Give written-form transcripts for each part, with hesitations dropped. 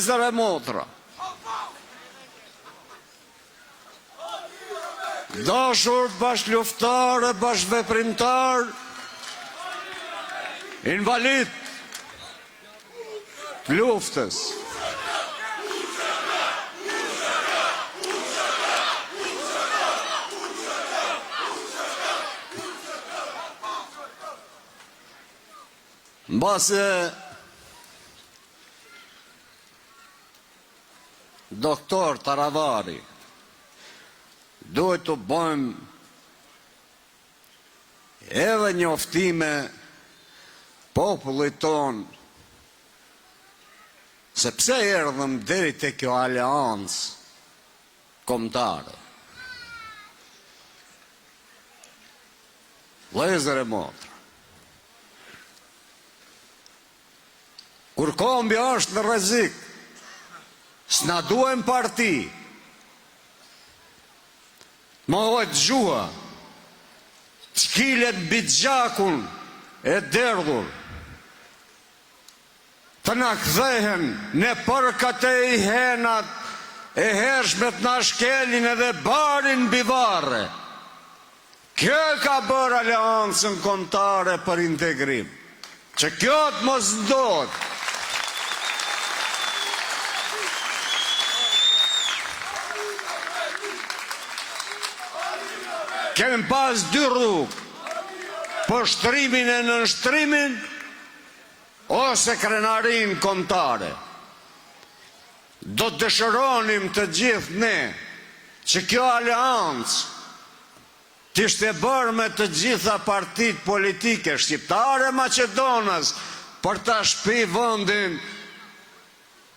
Vlezër e motra, dashur bashkëluftare, bashkëveprimtar, invalid të luftës, mbase doktor Taravari duhet të bëjmë edhe njoftime popullit ton se pse erdhëm deri te kjo aleancë kombëtare. Vlezër e motra, kur kombja është në rrezik, s'na duhen parti, mohohet gjua, t'kilet mbi gjakun e derdhur, të na kthehen në përkat e henat e hershmet na shkelin edhe barin mbi varre. Kjo ka bërë aleancën kombëtare për integrim, që kjo të mos ndodhë. Kemi pas dy rrugë, poshtërimin e nënshtrimin, ose krenarin kombëtare. Do të dëshironim të gjithë ne që kjo aleancë t'ishte bërë me të gjitha partitë politike shqiptare Maqedonës për ta shpi vendin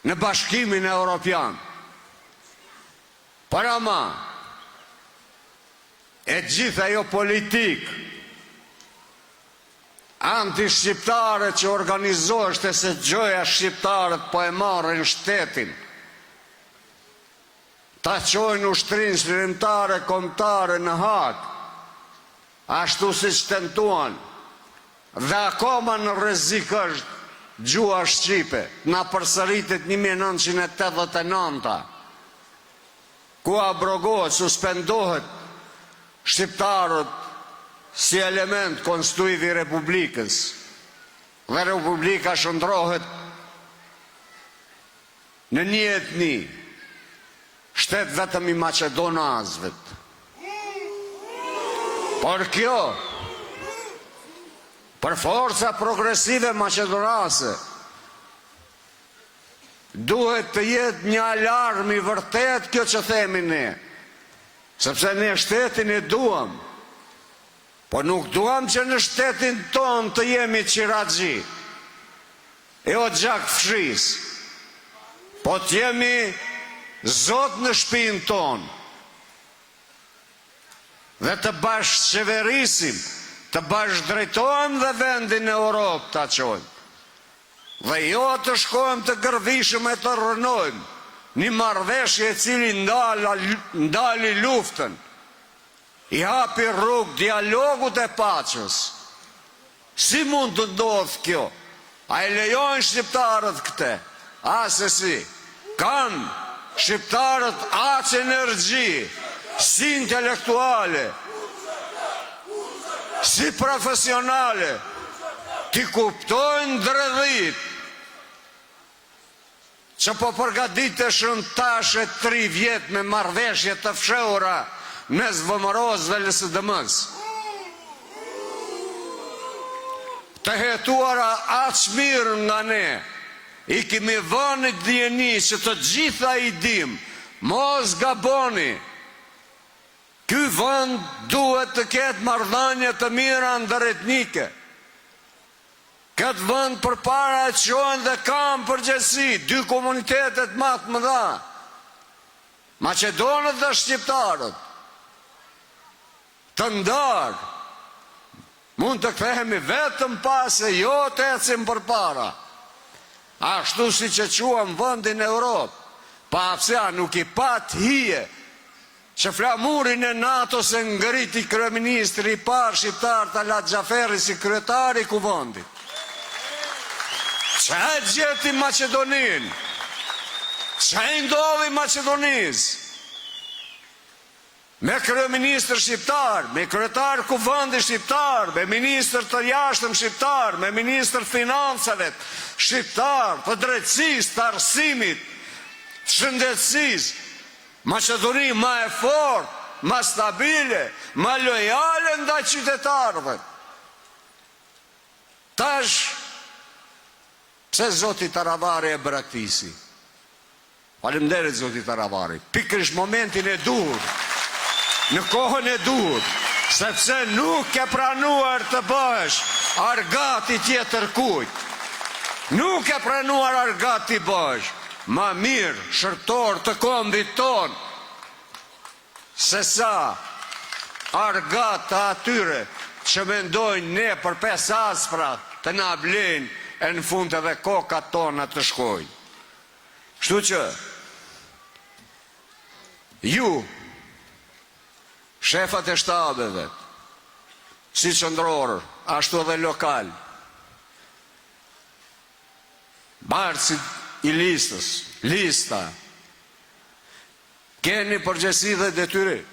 në Bashkimin Evropian. Për ama, e gjitha jo politik anti-shqiptare që organizoheshte se gjoja shqiptarët po e marrin shtetin, ta qojnë ushtrinë shërimtare kombëtare në Hag, ashtu si që tentuan, dhe akoma në rrezik është gjua shqipe, na përsëritet 1989, ku abrogohet, suspendohet shqiptarët si element konstituiv i Republikës, dhe Republika shndrohet në një etni, shtet vetëm i maqedonazëve. Por kjo, për forca progresive maqedonase, duhet të jetë një alarm i vërtet kjo që themi ne, sepse ne shtetin e duam, po nuk duam që në shtetin ton të jemi qiraxhi, e o gjak fshis, po të jemi zot në shtëpinë ton, dhe të bashkë qeverisim, të bashkë drejtojmë dhe vendin e Europë të aqojmë, dhe jo të shkojmë të gërvishëm e të rënojmë, një marrëveshje e cili ndali luftën, i hapi rrugë dialogut e paqës. Si mund të ndodhë kjo? A e lejojnë shqiptarët këte? Ase si? Kanë shqiptarët aq energji, si intelektuale, si profesionale, ti kuptojnë dredhit, që po përgatiteshin tashe 3 vjet me marrëveshje të fshehura mes VMRO-s dhe LSDM-s. Të hetuara aq mirë nga ne, i kemi vënë dijeni që të gjitha i dim, mos gaboni. Ky vend duhet të ketë marrëdhënie të mira ndëretnike. Këtë vend përpara e qojnë dhe kam përgjegjësi 2 komunitetet më të mëdha, Maqedonët dhe shqiptarët, të ndarë, mund të kthehemi vetëm pas e jo të ecim përpara. Ashtu si që quam vendin e Europë, pa pse nuk i pat hije që flamurin e NATO se ngriti kryeministri i parë shqiptar Talat Xhaferi si kryetari i kuvendit. Që e gjeti Maqedonin, Qa i ndodhi Macedonisë? Me kryeministër shqiptar, me kryetar kuvëndi shqiptar, me ministër të jashtëm shqiptar, me ministër financave shqiptar, të drejtësisë, të arsimit, të shëndetësisë, Maqedoni ma e fortë, ma stabile, ma lojale ndaj qytetarëve. Tash, pse zoti Taravari e braktisi? Faleminderit zoti Taravari. Pikërisht momentin e duhur, në kohën e duhur, sepse nuk e pranuar të bësh argati tjetër kujt. Nuk e pranuar argati të bësh ma mirë shërtor të kombit ton, se sa argat të atyre që mendojnë ne për 5 aspra të na blenë e në fund edhe kokat tona të shkojnë. Kështu që ju, shefat e shtabeve, si qëndrorë, ashtu edhe lokal, barësit i lista, keni përgjësi dhe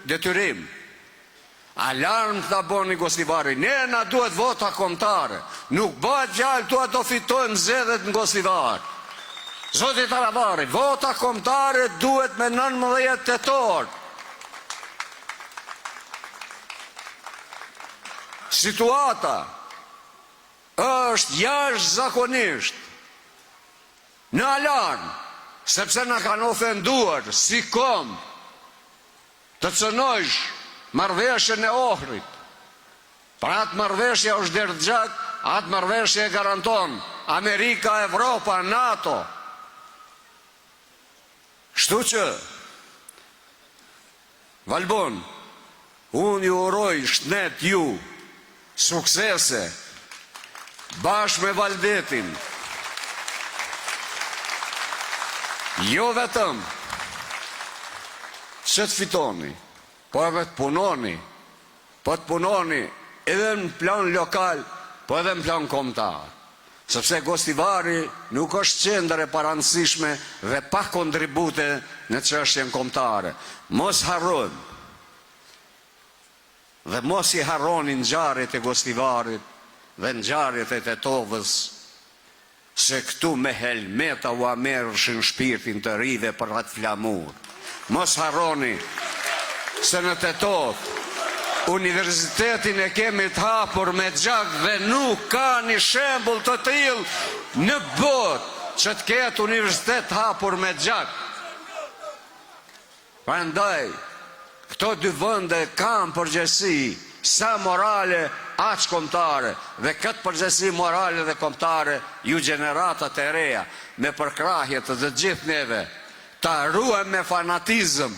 detyrim. Alarm të boni Gostivari, ne na duhet vota kombëtare, nuk bëhet gjallë tua do fitojmë zgjedhjet në Gostivar. Zoti Taravari, vota kombëtare duhet me 19 tetor. Situata është jashtëzakonisht në alarm, sepse na kanë ofenduar si kom të cënojsh marrëveshjen e Ohrit. Pra atë marrëveshja është derdhgjak, atë marrëveshje e garanton Amerika, Evropa, NATO. Kështu që Valbon, unë ju uroj shnet ju suksese bashkë me Valdetin. Jo vetëm që të fitoni, po edhe të punoni, po të punoni edhe në plan lokal, po edhe në plan kombëtar. Sepse Gostivari nuk është qendër e parancishme dhe pa kontribute në çështjen kombëtare. Mos harrojmë dhe mos i harroni ngjarjet e Gostivarit dhe ngjarjet e Tetovës, se këtu me helmeta u amerrshin shpirtin të rive për atë flamur. Mos harroni se në Tetovë universitetin e kemi të hapur me gjak dhe nuk ka një shembull të tillë në botë që të ketë universitet të hapur me gjak. Prandaj, këto dy vende kanë përgjegjësi sa morale aq kombëtare, dhe këtë përgjegjësi morale dhe kombëtare ju gjeneratat e reja me përkrahje të gjithë neve ta ruajmë me fanatizëm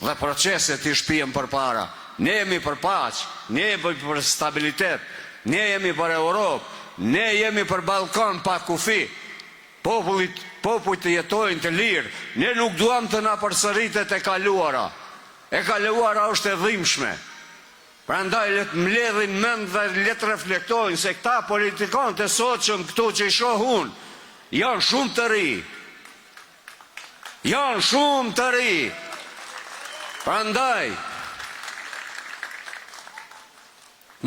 dhe proceset i shpijem për para. Ne jemi për paqë, ne jemi për stabilitet, ne jemi për Europë, ne jemi për Ballkan pa kufi, popujt të jetojnë të lirë, ne nuk duam të na përsëritet e kaluara. E kaluara është e dhimbshme. Prandaj le të mbledhin mend dhe le të reflektojnë se këta politikanët e sotshëm këtu që i shoh unë, janë shumë të ri. Janë shumë të ri. Prandaj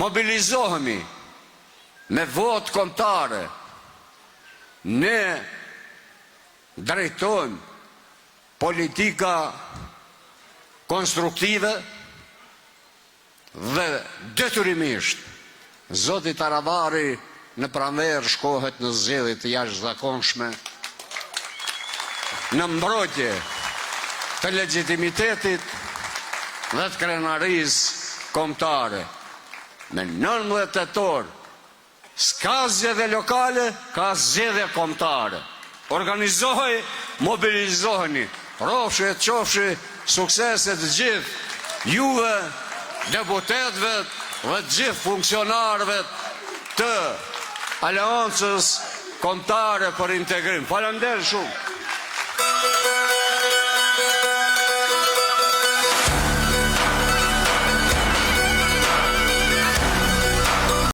mobilizohemi me votë kombëtare. Ne drejtojmë politika konstruktive dhe detyrimisht zoti Taravari në pranverë shkohet në zgjedhje të jashtëzakonshme, në mbrojtje të legitimitetit dhe të krenarisë kombëtare. Me 19 tetor, s'ka zgjedhje lokale, ka zgjedhje kombëtare. Organizohej, mobilizoheni, rrofshi e qofshi sukseset të gjithë juve, deputetëve dhe të gjithë funksionarëve të Aleancës Kombëtare për Integrim. Faleminderit shumë.